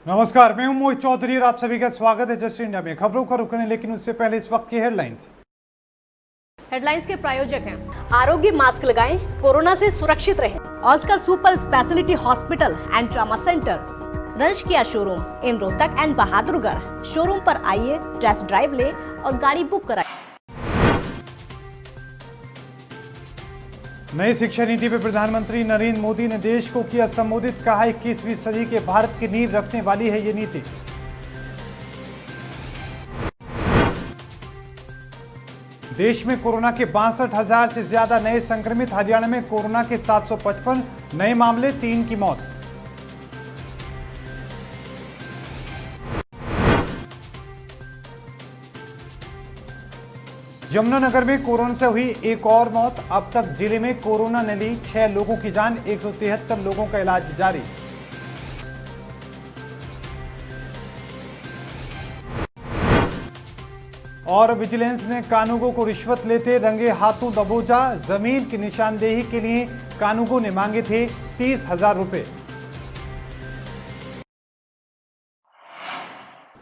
नमस्कार, मैं हूं मोहित चौधरी और आप सभी का स्वागत है जस्ट इंडिया में। खबरों का रुकने लेकिन उससे पहले इस वक्त की हेडलाइंस के प्रायोजक हैं आरोग्य मास्क लगाएं, कोरोना से सुरक्षित रहें। Oscar super speciality hospital and trauma centre, रंश किया showroom in Rohtak and Bahadurgarh. Showroom पर आइए, टेस्ट ड्राइव ले और गाड़ी बुक कराएं। नई शिक्षा नीति पर प्रधानमंत्री नरेंद्र मोदी ने देश को किया संबोधित। कहा 21वीं सदी के भारत की नींव रखने वाली है ये नीति। देश में कोरोना के 62,000 से ज्यादा नए संक्रमित। हरियाणा में कोरोना के 755 नए मामले, 3 की मौत। यमुनानगर में कोरोना से हुई एक और मौत। अब तक जिले में कोरोना ने ली 6 लोगों की जान। 173 लोगों का इलाज जारी। और विजिलेंस ने कानूगो को रिश्वत लेते रंगे हाथों दबोचा। जमीन की निशानदेही के लिए कानूगो ने मांगे थे 30,000 रुपए।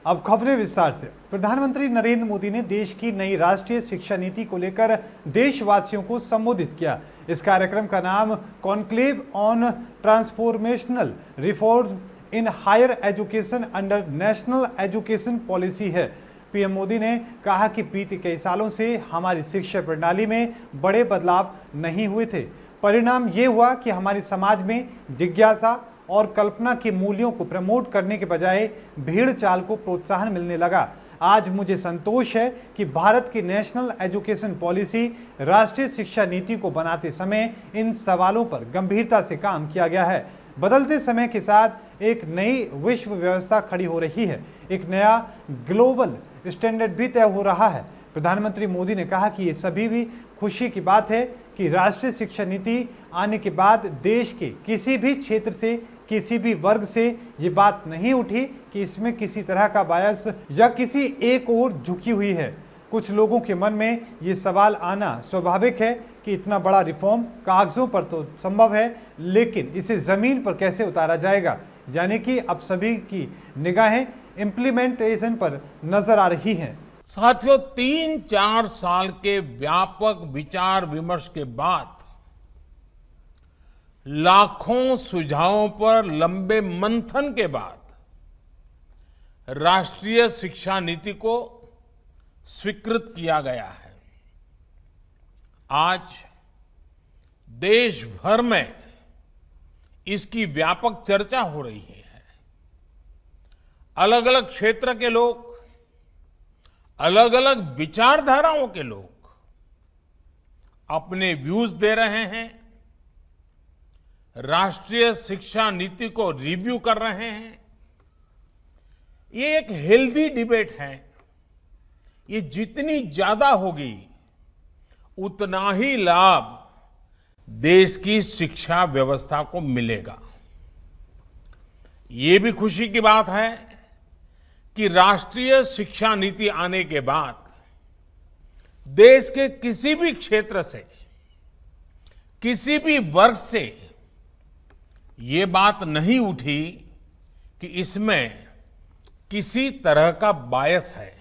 अब खबरें विस्तार से। प्रधानमंत्री नरेंद्र मोदी ने देश की नई राष्ट्रीय शिक्षा नीति को लेकर देशवासियों को संबोधित किया। इस कार्यक्रम का नाम conclave on transformational reform in higher education under national education policy है। पीएम मोदी ने कहा कि बीते कई सालों से हमारी शिक्षा प्रणाली में बड़े बदलाव नहीं हुए थे। परिणाम ये हुआ कि हमारे समाज में जिज्ञासा और कल्पना के मूल्यों को प्रमोट करने के बजाय भीड़ चाल को प्रोत्साहन मिलने लगा। आज मुझे संतोष है कि भारत की नेशनल एजुकेशन पॉलिसी राष्ट्रीय शिक्षा नीति को बनाते समय इन सवालों पर गंभीरता से काम किया गया है। बदलते समय के साथ एक नई विश्व व्यवस्था खड़ी हो रही है। एक नया ग्लोबल स्टैंडर्ड भी तय हो रहा है। प्रधानमंत्री मोदी ने कहा कि ये सभी भी खुशी की बात है कि राष्ट्रीय शिक्षा नीति आने के बाद देश के किसी भी क्षेत्र से, किसी भी वर्ग से ये बात नहीं उठी कि इसमें किसी तरह का बायस या किसी एक ओर झुकी हुई है। कुछ लोगों के मन में ये सवाल आना स्वाभाविक है कि इतना बड़ा रिफॉर्म कागजों पर तो संभव है, लेकिन इसे जमीन पर कैसे उतारा जाएगा। यानी कि अब सभी की निगाहें इम्प्लीमेंटेशन पर नजर आ रही हैं। साथियों, 3-4 साल के व्यापक विचार विमर्श के बाद लाखों सुझावों पर लंबे मंथन के बाद राष्ट्रीय शिक्षा नीति को स्वीकृत किया गया है। आज देश भर में इसकी व्यापक चर्चा हो रही है। अलग अलग क्षेत्र के लोग, अलग अलग विचारधाराओं के लोग अपने व्यूज दे रहे हैं, राष्ट्रीय शिक्षा नीति को रिव्यू कर रहे हैं। ये एक हेल्दी डिबेट है। ये जितनी ज्यादा होगी उतना ही लाभ देश की शिक्षा व्यवस्था को मिलेगा। ये भी खुशी की बात है कि राष्ट्रीय शिक्षा नीति आने के बाद देश के किसी भी क्षेत्र से, किसी भी वर्ग से ये बात नहीं उठी कि इसमें किसी तरह का बायस है।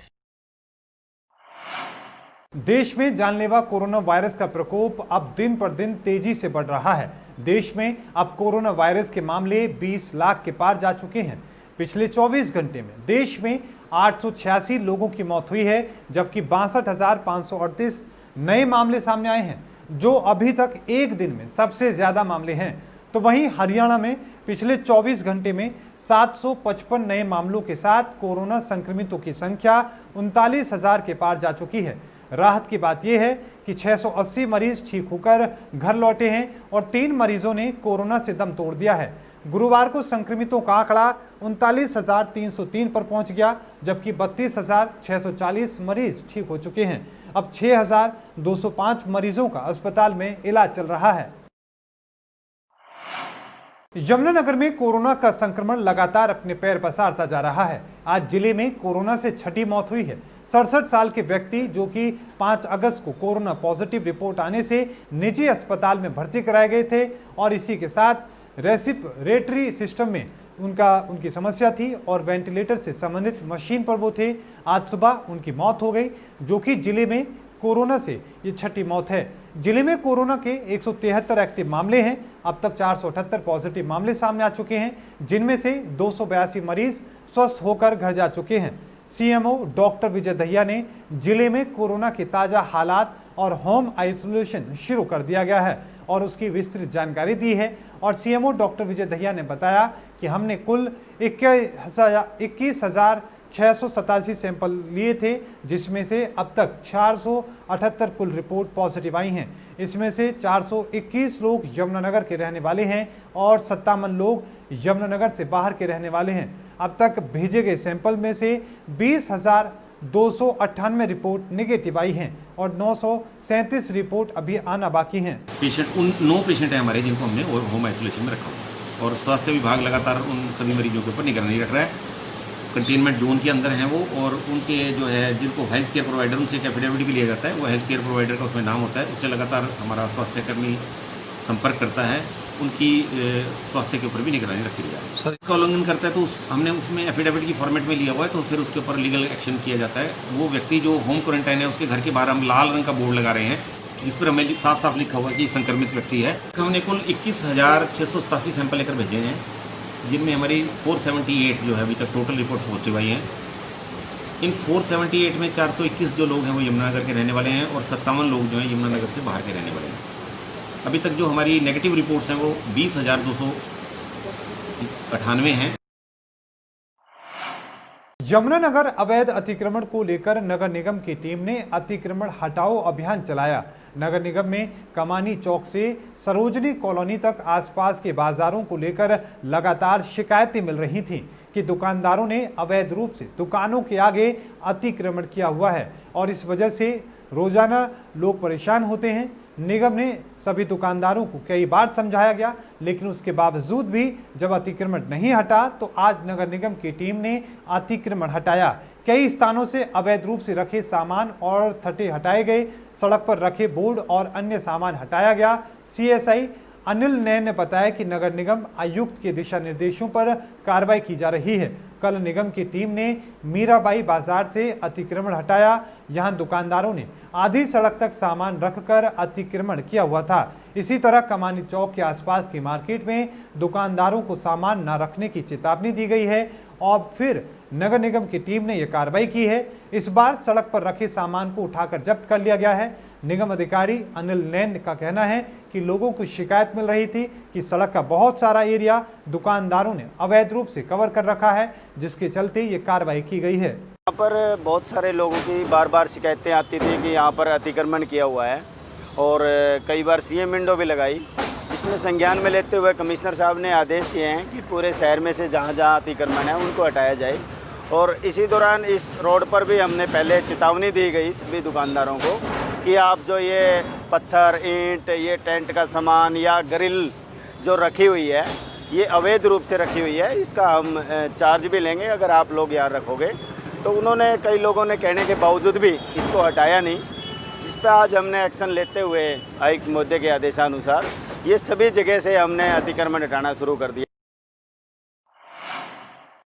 देश में जानलेवा कोरोना वायरस का प्रकोप अब दिन पर दिन तेजी से बढ़ रहा है। देश में अब कोरोना वायरस के मामले 20 लाख के पार जा चुके हैं। पिछले 24 घंटे में देश में 886 लोगों की मौत हुई है, जबकि 62,538 नए मामले सामने आए हैं, जो अभी तक एक दिन में सबसे ज्यादा मामले हैं। तो वहीं हरियाणा में पिछले 24 घंटे में 755 नए मामलों के साथ कोरोना संक्रमितों की संख्या 39,000 के पार जा चुकी है। राहत की बात यह है कि 680 मरीज ठीक होकर घर लौटे हैं और 3 मरीजों ने कोरोना से दम तोड़ दिया है। गुरुवार को संक्रमितों का आंकड़ा 39,303 पर पहुंच गया, जबकि 32,640 मरीज ठीक हो चुके हैं। अब 6,205 मरीजों का अस्पताल में इलाज चल रहा है। यमुनानगर में कोरोना का संक्रमण लगातार अपने पैर पसारता जा रहा है। आज जिले में कोरोना से छठी मौत हुई है। 67 साल के व्यक्ति जो कि 5 अगस्त को कोरोना पॉजिटिव रिपोर्ट आने से निजी अस्पताल में भर्ती कराए गए थे और इसी के साथ रेस्पिरेटरी सिस्टम में उनकी समस्या थी और वेंटिलेटर से संबंधित मशीन पर वो थे। आज सुबह उनकी मौत हो गई, जो कि जिले में कोरोना से ये छठी मौत है। जिले में कोरोना के 173 एक्टिव मामले हैं। अब तक 478 पॉजिटिव मामले सामने आ चुके हैं, जिनमें से 282 मरीज स्वस्थ होकर घर जा चुके हैं। सीएमओ डॉक्टर विजय दहिया ने जिले में कोरोना के ताजा हालात और होम आइसोलेशन शुरू कर दिया गया है और उसकी विस्तृत जानकारी दी है। और सीएमओ डॉक्टर विजय दहिया ने बताया कि हमने कुल 21,687 सैंपल लिए थे, जिसमें से अब तक 478 कुल रिपोर्ट पॉजिटिव आई हैं। इसमें से 421 लोग यमुनानगर के रहने वाले हैं और 57 लोग यमुनानगर से बाहर के रहने वाले हैं। अब तक भेजे गए सैंपल में से 20,298 रिपोर्ट नेगेटिव आई हैं और 937 रिपोर्ट अभी आना बाकी हैं। पेशेंट 9 पेशेंट हैं हमारे, जिनको हमने होम आइसोलेशन में रखा हुआ और स्वास्थ्य विभाग लगातार उन सभी मरीजों के ऊपर निगरानी रख रहा है। कंटेनमेंट जोन के अंदर हैं वो, और उनके जो है जिनको हेल्थ केयर प्रोवाइडर, उनसे एक एफिडेविट भी लिया जाता है, वो हेल्थ केयर प्रोवाइडर का उसमें नाम होता है, उससे लगातार हमारा स्वास्थ्यकर्मी संपर्क करता है। उनकी स्वास्थ्य के ऊपर भी निगरानी रखी जाए। सर इसका उल्लंघन करता है तो हमने उसमें एफिडेविट की फॉर्मेट में लिया हुआ है, तो फिर उसके ऊपर लीगल एक्शन किया जाता है। वो व्यक्ति जो होम क्वारंटाइन है, उसके घर के बाहर हम लाल रंग का बोर्ड लगा रहे हैं, जिस पर हमें साफ साफ लिखा हुआ है कि संक्रमित व्यक्ति है। हमने कुल 21,687 सैंपल लेकर भेजे हैं, जिनमें हमारी 478 जो है अभी तक टोटल रिपोर्ट पॉजिटिव आई हैं। इन 478 में 421 जो लोग हैं वो यमुनानगर के रहने वाले हैं और 57 लोग जो हैं यमुनानगर से बाहर के रहने वाले हैं। अभी तक जो हमारी नेगेटिव रिपोर्ट्स हैं वो 20,298 हैं। यमुनानगर अवैध अतिक्रमण को लेकर नगर निगम की टीम ने अतिक्रमण हटाओ अभियान चलाया। नगर निगम में कमानी चौक से सरोजनी कॉलोनी तक आसपास के बाजारों को लेकर लगातार शिकायतें मिल रही थीं कि दुकानदारों ने अवैध रूप से दुकानों के आगे अतिक्रमण किया हुआ है और इस वजह से रोजाना लोग परेशान होते हैं। निगम ने सभी दुकानदारों को कई बार समझाया गया, लेकिन उसके बावजूद भी जब अतिक्रमण नहीं हटा तो आज नगर निगम की टीम ने अतिक्रमण हटाया। कई स्थानों से अवैध रूप से रखे सामान और थटे हटाए गए, सड़क पर रखे बोर्ड और अन्य सामान हटाया गया। सीएसआई अनिल नैन ने बताया कि नगर निगम आयुक्त के दिशा निर्देशों पर कार्रवाई की जा रही है। कल निगम की टीम ने मीराबाई बाजार से अतिक्रमण हटाया। यहां दुकानदारों ने आधी सड़क तक सामान रखकर अतिक्रमण किया हुआ था। इसी तरह कमानी चौक के आसपास की मार्केट में दुकानदारों को सामान न रखने की चेतावनी दी गई है और फिर नगर निगम की टीम ने यह कार्रवाई की है। इस बार सड़क पर रखे सामान को उठाकर जब्त कर लिया गया है। निगम अधिकारी अनिल नैन का कहना है कि लोगों को शिकायत मिल रही थी कि सड़क का बहुत सारा एरिया दुकानदारों ने अवैध रूप से कवर कर रखा है, जिसके चलते ये कार्रवाई की गई है। यहाँ पर बहुत सारे लोगों की बार बार शिकायतें आती थी कि यहाँ पर अतिक्रमण किया हुआ है और कई बार सीएम विंडो भी लगाई। इसमें संज्ञान में लेते हुए कमिश्नर साहब ने आदेश किए हैं कि पूरे शहर में से जहाँ जहाँ अतिक्रमण है उनको हटाया जाए। और इसी दौरान इस रोड पर भी हमने पहले चेतावनी दी गई सभी दुकानदारों को कि आप जो ये पत्थर, ईंट, ये टेंट का सामान या ग्रिल जो रखी हुई है, ये अवैध रूप से रखी हुई है, इसका हम चार्ज भी लेंगे अगर आप लोग यहाँ रखोगे। तो उन्होंने, कई लोगों ने कहने के बावजूद भी इसको हटाया नहीं, जिस पर आज हमने एक्शन लेते हुए आयुक्त महोदय के आदेशानुसार ये सभी जगह से हमने अतिक्रमण हटाना शुरू कर दिया।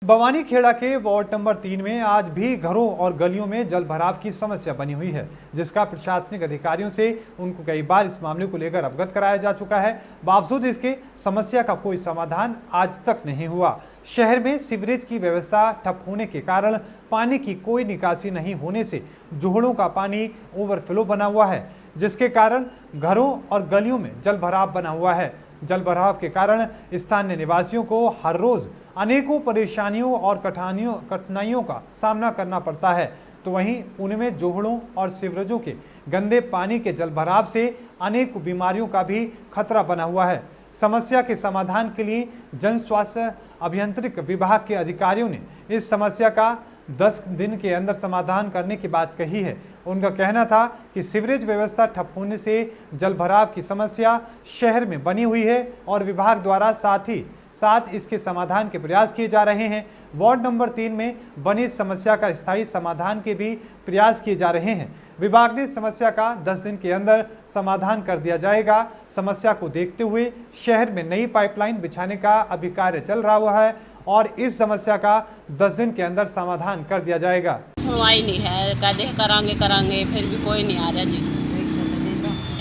बवानीखेड़ा के वार्ड नंबर 3 में आज भी घरों और गलियों में जल भराव की समस्या बनी हुई है, जिसका प्रशासनिक अधिकारियों से उनको कई बार इस मामले को लेकर अवगत कराया जा चुका है। बावजूद इसके समस्या का कोई समाधान आज तक नहीं हुआ। शहर में सीवरेज की व्यवस्था ठप होने के कारण पानी की कोई निकासी नहीं होने से जोहड़ों का पानी ओवरफ्लो बना हुआ है, जिसके कारण घरों और गलियों में जल भराव बना हुआ है। जल भराव के कारण स्थानीय निवासियों को हर रोज अनेकों परेशानियों और कठिनाइयों का सामना करना पड़ता है। तो वहीं पुणे में जोहड़ों और सीवरेजों के गंदे पानी के जल भराव से अनेक बीमारियों का भी खतरा बना हुआ है। समस्या के समाधान के लिए जन स्वास्थ्य अभियांत्रिक विभाग के अधिकारियों ने इस समस्या का 10 दिन के अंदर समाधान करने की बात कही है। उनका कहना था कि सीवरेज व्यवस्था ठप होने से जल भराव की समस्या शहर में बनी हुई है और विभाग द्वारा साथ ही साथ इसके समाधान के प्रयास किए जा रहे हैं। वार्ड नंबर 3 में बनी इस समस्या का स्थायी समाधान के भी प्रयास किए जा रहे हैं। विभाग ने समस्या का 10 दिन के अंदर समाधान कर दिया जाएगा। समस्या को देखते हुए शहर में नई पाइपलाइन बिछाने का अभी कार्य चल रहा हुआ है और इस समस्या का 10 दिन के अंदर समाधान कर दिया जाएगा। सुनवाई नहीं है, कहते करांगे फिर भी कोई नहीं आ रहा जी।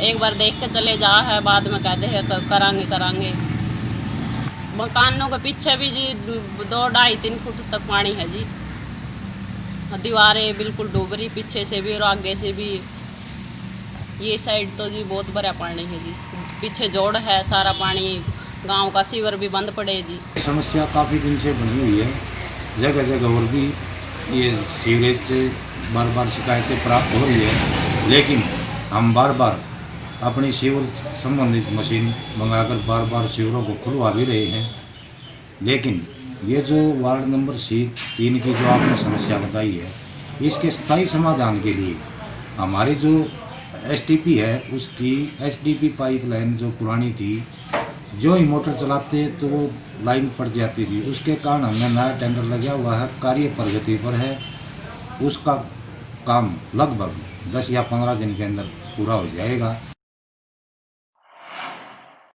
एक बार देख के चले जा है, बाद में कहते हैं करांगे। मकानों के पीछे भी जी 2-2.5-3 फुट तक पानी है जी। दीवारें बिल्कुल डूब रही, पीछे से भी और आगे से भी। ये साइड तो जी बहुत बड़ा पानी है जी। पीछे जोड़ है, सारा पानी, गांव का सीवर भी बंद पड़े जी। समस्या काफ़ी दिन से बनी हुई है। जगह जगह और भी ये सीवरेज से बार बार शिकायतें प्राप्त हो रही है, लेकिन हम बार बार अपनी सीवर संबंधित मशीन मंगाकर बार बार सीवरों को खुलवा भी रहे हैं। लेकिन ये जो वार्ड नंबर 3 की जो आपने समस्या बताई है, इसके स्थायी समाधान के लिए हमारी जो एसटीपी है, उसकी एसडीपी पाइपलाइन जो पुरानी थी, जो ही मोटर चलाते तो वो लाइन पड़ जाती थी। उसके कारण हमने नया टेंडर लगा हुआ है, कार्य प्रगति पर है। उसका काम लगभग 10 या 15 दिन के अंदर पूरा हो जाएगा।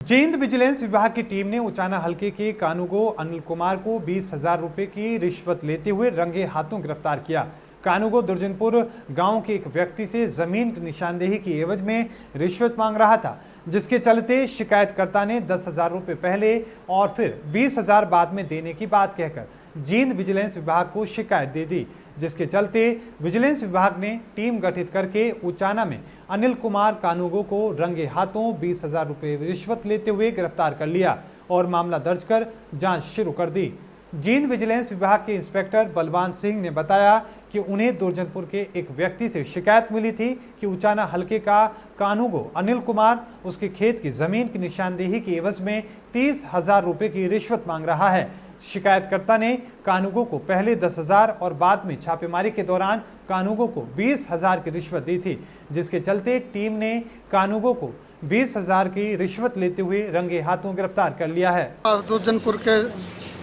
जींद विजिलेंस विभाग की टीम ने उचाना हलके के कानूगो अनिल कुमार को 20,000 रुपए की रिश्वत लेते हुए रंगे हाथों गिरफ्तार किया। कानूगो दुर्जनपुर गांव के एक व्यक्ति से जमीन की निशानदेही की एवज में रिश्वत मांग रहा था, जिसके चलते शिकायतकर्ता ने 10,000 रुपए पहले और फिर 20,000 बाद में देने की बात कहकर जींद विजिलेंस विभाग को शिकायत दे दी, जिसके चलते विजिलेंस विभाग ने टीम गठित करके उचाना में अनिल कुमार कानूगो को रंगे हाथों 20,000 रुपए रिश्वत लेते हुए गिरफ्तार कर लिया और मामला दर्ज कर जांच शुरू कर दी। जींद विजिलेंस विभाग के इंस्पेक्टर बलवान सिंह ने बताया कि उन्हें दुर्जनपुर के एक व्यक्ति से शिकायत मिली थी कि उचाना हलके का कानूगो अनिल कुमार उसके खेत की जमीन की निशानदेही की एवज में 30,000 रुपए की रिश्वत मांग रहा है। शिकायतकर्ता ने कानूगो को पहले 10,000 और बाद में छापेमारी के दौरान कानूगो को 20,000 की रिश्वत दी थी, जिसके चलते टीम ने कानूगो को 20,000 की रिश्वत लेते हुए रंगे हाथों गिरफ्तार कर लिया है। आज दुर्जनपुर के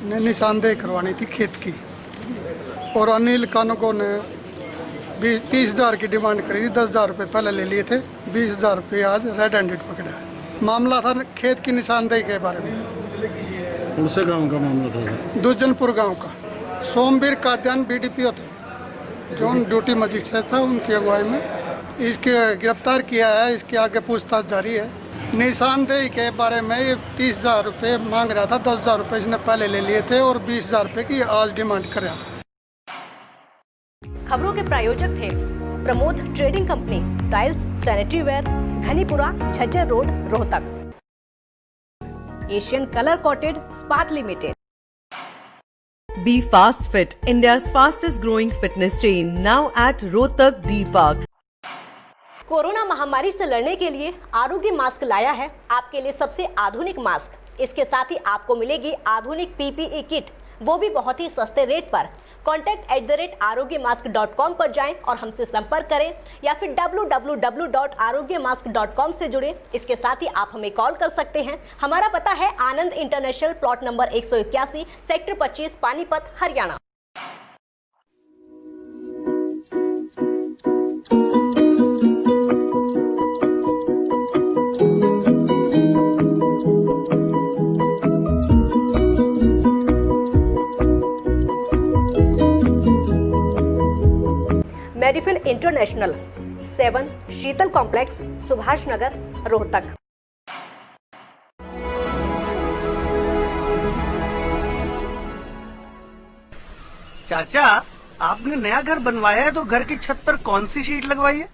ने निशानदेही करवानी थी खेत की और अनिल कानूगो ने 30,000 की डिमांड करी थी। 10,000 रुपये पहले ले लिए थे, 20,000 रुपये आज रेड हैंडेड पकड़ा है। मामला था खेत की निशानदेही के बारे में। कौन से गांव का मामला था? दुर्जनपुर गांव का। सोमवीर काद्यान बीडीपीओ थे, जो ड्यूटी मजिस्ट्रेट था, उनकी अगुवाई में इसके गिरफ्तार किया है। इसके आगे पूछताछ जारी है। निशानदेही के बारे में ये 30,000 रुपये मांग रहा था। 10,000 रुपये इसने पहले ले लिए थे और 20,000 रुपये की आज डिमांड कर रहा था। खबरों के प्रायोजक थे Pramod trading company, tiles, sanitary ware, Ghanipura, Jhajjar road, Rohtak. Asian colour coated Ispat limited. Be Fast Fit, India's fastest growing fitness chain, now at Rohtak D Park. Corona महामारी से लड़ने के लिए आरोग्य मास्क लाया है आपके लिए सबसे आधुनिक मास्क। इसके साथ ही आपको मिलेगी आधुनिक पीपीई किट, वो भी बहुत ही सस्ते रेट पर। contact@arogyamask.com पर जाएं और हमसे संपर्क करें या फिर www.arogyamask.com से जुड़ें। इसके साथ ही आप हमें कॉल कर सकते हैं। हमारा पता है Anand international, plot number 181, sector 25, Panipat, Haryana. Medifil international, 7 Sheetal complex, Subhash Nagar, Rohtak. चाचा, आपने नया घर बनवाया है तो घर की छत पर कौन सी शीट लगवाई है?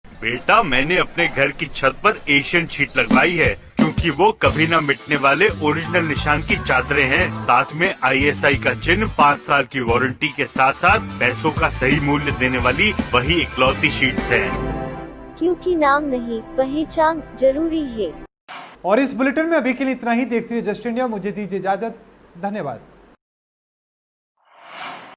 बेटा, मैंने अपने घर की छत पर एशियन शीट लगवाई है, क्योंकि वो कभी न मिटने वाले ओरिजिनल निशान की चादरें हैं। साथ में ISI का चिन्ह, 5 साल की वारंटी के साथ साथ पैसों का सही मूल्य देने वाली वही इकलौती शीट्स हैं। क्योंकि नाम नहीं, पहचान जरूरी है। और इस बुलेटिन में अभी के लिए इतना ही। देखते रहिए जस्ट इंडिया। मुझे दीजिए इजाजत। धन्यवाद।